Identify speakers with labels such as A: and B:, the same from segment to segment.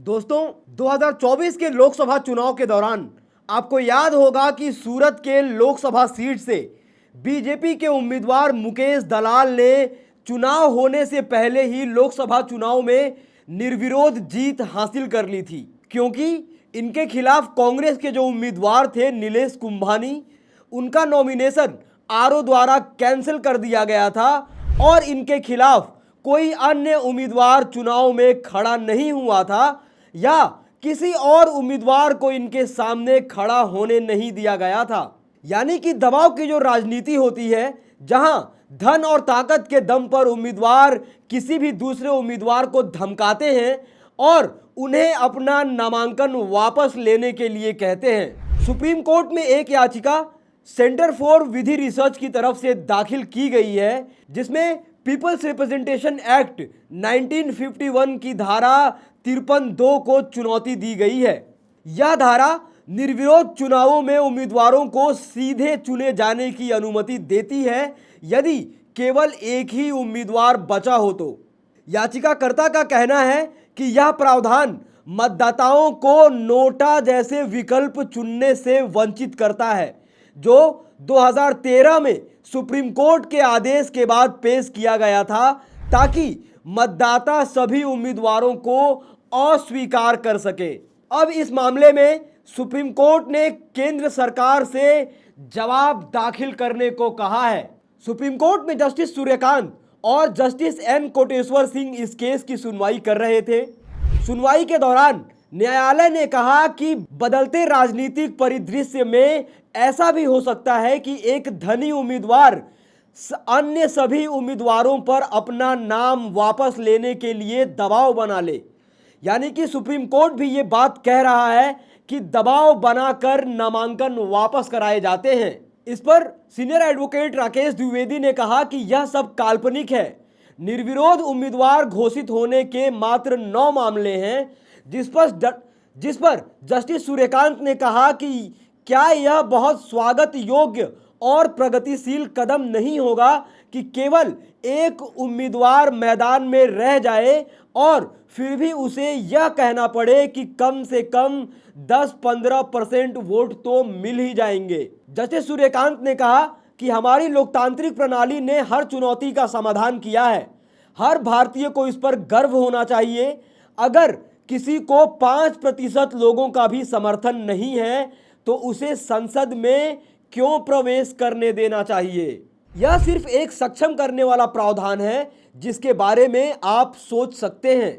A: दोस्तों 2024 के लोकसभा चुनाव के दौरान आपको याद होगा कि सूरत के लोकसभा सीट से बीजेपी के उम्मीदवार मुकेश दलाल ने चुनाव होने से पहले ही लोकसभा चुनाव में निर्विरोध जीत हासिल कर ली थी, क्योंकि इनके खिलाफ कांग्रेस के जो उम्मीदवार थे नीलेश कुंभानी, उनका नॉमिनेशन आरओ द्वारा कैंसिल कर दिया गया था और इनके खिलाफ कोई अन्य उम्मीदवार चुनाव में खड़ा नहीं हुआ था या किसी और उम्मीदवार को इनके सामने खड़ा होने नहीं दिया गया था। यानी कि दबाव की जो राजनीति होती है, जहां धन और ताकत के दम पर उम्मीदवार किसी भी दूसरे उम्मीदवार को धमकाते हैं और उन्हें अपना नामांकन वापस लेने के लिए कहते हैं। सुप्रीम कोर्ट में एक याचिका सेंटर फॉर विधि रिसर्च की तरफ से दाखिल की गई है, जिसमें पीपल्स रिप्रेजेंटेशन एक्ट 1951 की धारा 53(2) को चुनौती दी गई है। यह धारा निर्विरोध चुनावों में उम्मीदवारों को सीधे चुने जाने की अनुमति देती है यदि केवल एक ही उम्मीदवार बचा हो तो। याचिकाकर्ता का कहना है कि यह प्रावधान मतदाताओं को नोटा जैसे विकल्प चुनने से वंचित करता है, जो 2013 में सुप्रीम कोर्ट के आदेश के बाद पेश किया गया था, ताकि मतदाता सभी उम्मीदवारों को अस्वीकार कर सके। अब इस मामले में सुप्रीम कोर्ट ने केंद्र सरकार से जवाब दाखिल करने को कहा है। सुप्रीम कोर्ट में जस्टिस सूर्यकांत और जस्टिस एन कोटेश्वर सिंह इस केस की सुनवाई कर रहे थे। सुनवाई के दौरान न्यायालय ने कहा कि बदलते राजनीतिक परिदृश्य में ऐसा भी हो सकता है कि एक धनी उम्मीदवार अन्य सभी उम्मीदवारों पर अपना नाम वापस लेने के लिए दबाव बना ले। यानी कि सुप्रीम कोर्ट भी ये बात कह रहा है कि दबाव बनाकर नामांकन वापस कराए जाते हैं। इस पर सीनियर एडवोकेट राकेश द्विवेदी ने कहा कि यह सब काल्पनिक है। निर्विरोध उम्मीदवार घोषित होने के मात्र 9 मामले हैं, जिस पर जस्टिस सूर्यकांत ने कहा कि क्या यह बहुत स्वागत योग्य और प्रगतिशील कदम नहीं होगा कि केवल एक उम्मीदवार मैदान में रह जाए और फिर भी उसे यह कहना पड़े कि कम से कम 10-15% वोट तो मिल ही जाएंगे। जस्टिस सूर्यकांत ने कहा कि हमारी लोकतांत्रिक प्रणाली ने हर चुनौती का समाधान किया है। हर भारतीय को इस पर गर्व होना चाहिए। अगर किसी को 5% लोगों का भी समर्थन नहीं है तो उसे संसद में क्यों प्रवेश करने देना चाहिए। यह सिर्फ एक सक्षम करने वाला प्रावधान है जिसके बारे में आप सोच सकते हैं।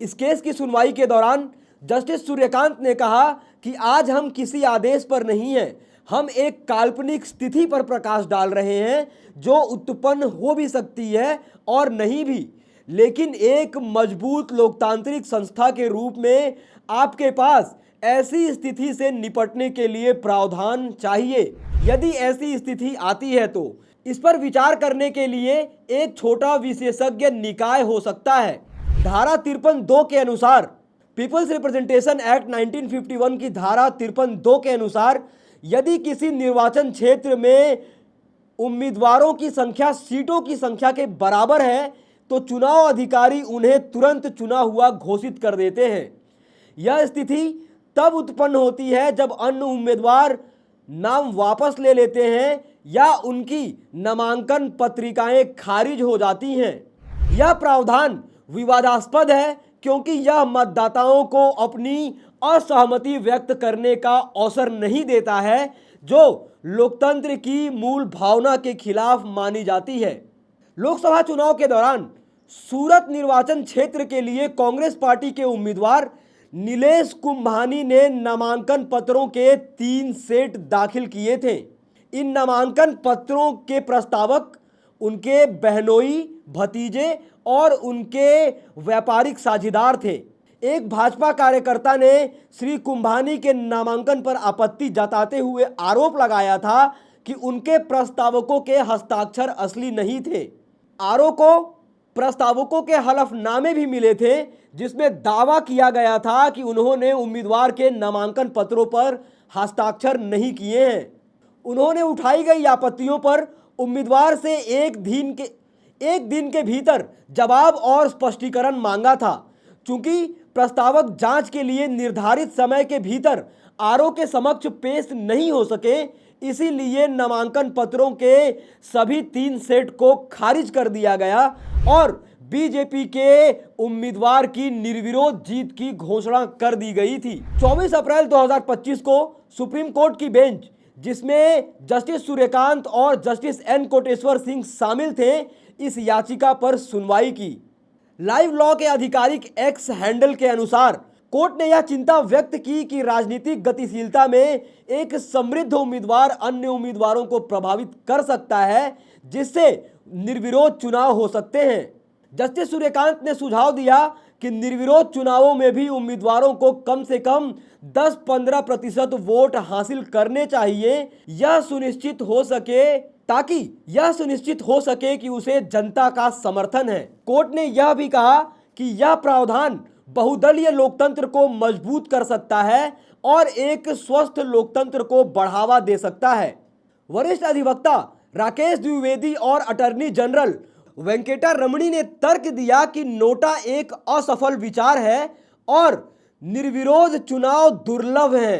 A: इस केस की सुनवाई के दौरान जस्टिस सूर्यकांत ने कहा कि आज हम किसी आदेश पर नहीं हैं, हम एक काल्पनिक स्थिति पर प्रकाश डाल रहे हैं जो उत्पन्न हो भी सकती है और नहीं भी, लेकिन एक मजबूत लोकतांत्रिक संस्था के रूप में आपके पास ऐसी स्थिति से निपटने के लिए प्रावधान चाहिए। यदि ऐसी स्थिति आती है तो इस पर विचार करने के लिए एक छोटा विशेषज्ञ निकाय हो सकता है। धारा 53(2) के अनुसार, पीपल्स रिप्रेजेंटेशन एक्ट 1951 की धारा 53(2) के अनुसार, यदि किसी निर्वाचन क्षेत्र में उम्मीदवारों की संख्या सीटों की संख्या के बराबर है तो चुनाव अधिकारी उन्हें तुरंत चुना हुआ घोषित कर देते हैं। यह स्थिति तब उत्पन्न होती है जब अन्य उम्मीदवार नाम वापस ले लेते हैं या उनकी नामांकन पत्रिकाएं खारिज हो जाती हैं। यह प्रावधान विवादास्पद है क्योंकि यह मतदाताओं को अपनी असहमति व्यक्त करने का अवसर नहीं देता है, जो लोकतंत्र की मूल भावना के खिलाफ मानी जाती है। लोकसभा चुनाव के दौरान सूरत निर्वाचन क्षेत्र के लिए कांग्रेस पार्टी के उम्मीदवार नीलेश कुंभानी ने नामांकन पत्रों के 3 सेट दाखिल किए थे। इन नामांकन पत्रों के प्रस्तावक उनके बहनोई, भतीजे और उनके व्यापारिक साझेदार थे। एक भाजपा कार्यकर्ता ने श्री कुंभानी के नामांकन पर आपत्ति जताते हुए आरोप लगाया था कि उनके प्रस्तावकों के हस्ताक्षर असली नहीं थे। आरओ को प्रस्तावकों के हलफनामे भी मिले थे, जिसमें दावा किया गया था कि उन्होंने उम्मीदवार के नामांकन पत्रों पर हस्ताक्षर नहीं किए हैं। उन्होंने उठाई गई आपत्तियों पर उम्मीदवार से एक दिन के भीतर जवाब और स्पष्टीकरण मांगा था। चूंकि प्रस्तावक जांच के लिए निर्धारित समय के भीतर आरओ के समक्ष पेश नहीं हो सके, इसीलिए नामांकन पत्रों के सभी 3 सेट को खारिज कर दिया गया और बीजेपी के उम्मीदवार की निर्विरोध जीत की घोषणा कर दी गई थी। 24 अप्रैल 2025 को सुप्रीम कोर्ट की बेंच, जिसमें जस्टिस सूर्यकांत और जस्टिस एन कोटेश्वर सिंह शामिल थे, इस याचिका पर सुनवाई की। लाइव लॉ के आधिकारिक एक्स हैंडल के अनुसार कोर्ट ने यह चिंता व्यक्त की कि राजनीतिक गतिशीलता में एक समृद्ध उम्मीदवार अन्य उम्मीदवारों को प्रभावित कर सकता है, जिससे निर्विरोध चुनाव हो सकते हैं। जस्टिस सूर्यकांत ने सुझाव दिया कि निर्विरोध चुनावों में भी उम्मीदवारों को कम से कम 10-15% वोट हासिल करने चाहिए, ताकि यह सुनिश्चित हो सके कि उसे जनता का समर्थन है। कोर्ट ने यह भी कहा कि यह प्रावधान बहुदलीय लोकतंत्र को मजबूत कर सकता है और एक स्वस्थ लोकतंत्र को बढ़ावा दे सकता है। वरिष्ठ अधिवक्ता राकेश द्विवेदी और अटॉर्नी जनरल वेंकटा रमणी ने तर्क दिया कि नोटा एक असफल विचार है और निर्विरोध चुनाव दुर्लभ है।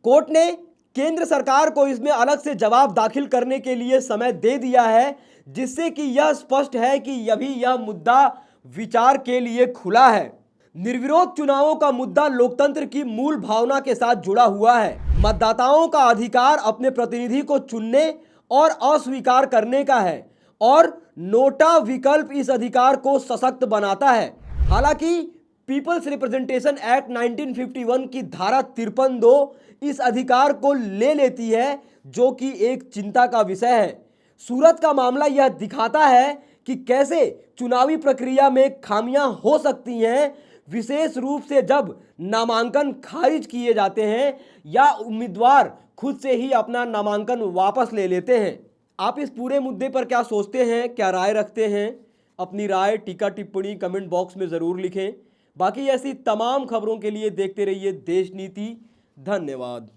A: कोर्ट ने केंद्र सरकार को इसमें अलग से जवाब दाखिल करने के लिए समय दे दिया है, जिससे कि यह स्पष्ट है कि अभी यह मुद्दा विचार के लिए खुला है। निर्विरोध चुनावों का मुद्दा लोकतंत्र की मूल भावना के साथ जुड़ा हुआ है। मतदाताओं का अधिकार अपने प्रतिनिधि को चुनने और अस्वीकार करने का है और नोटा विकल्प इस अधिकार को सशक्त बनाता है। हालांकि पीपल्स रिप्रेजेंटेशन एक्ट 1951 की धारा 53(2) इस अधिकार को ले लेती है, जो कि एक चिंता का विषय है। सूरत का मामला यह दिखाता है कि कैसे चुनावी प्रक्रिया में खामियां हो सकती हैं, विशेष रूप से जब नामांकन खारिज किए जाते हैं या उम्मीदवार खुद से ही अपना नामांकन वापस ले लेते हैं। आप इस पूरे मुद्दे पर क्या सोचते हैं, क्या राय रखते हैं? अपनी राय टीका टिप्पणी कमेंट बॉक्स में ज़रूर लिखें। बाकी ऐसी तमाम खबरों के लिए देखते रहिए देश नीति। धन्यवाद।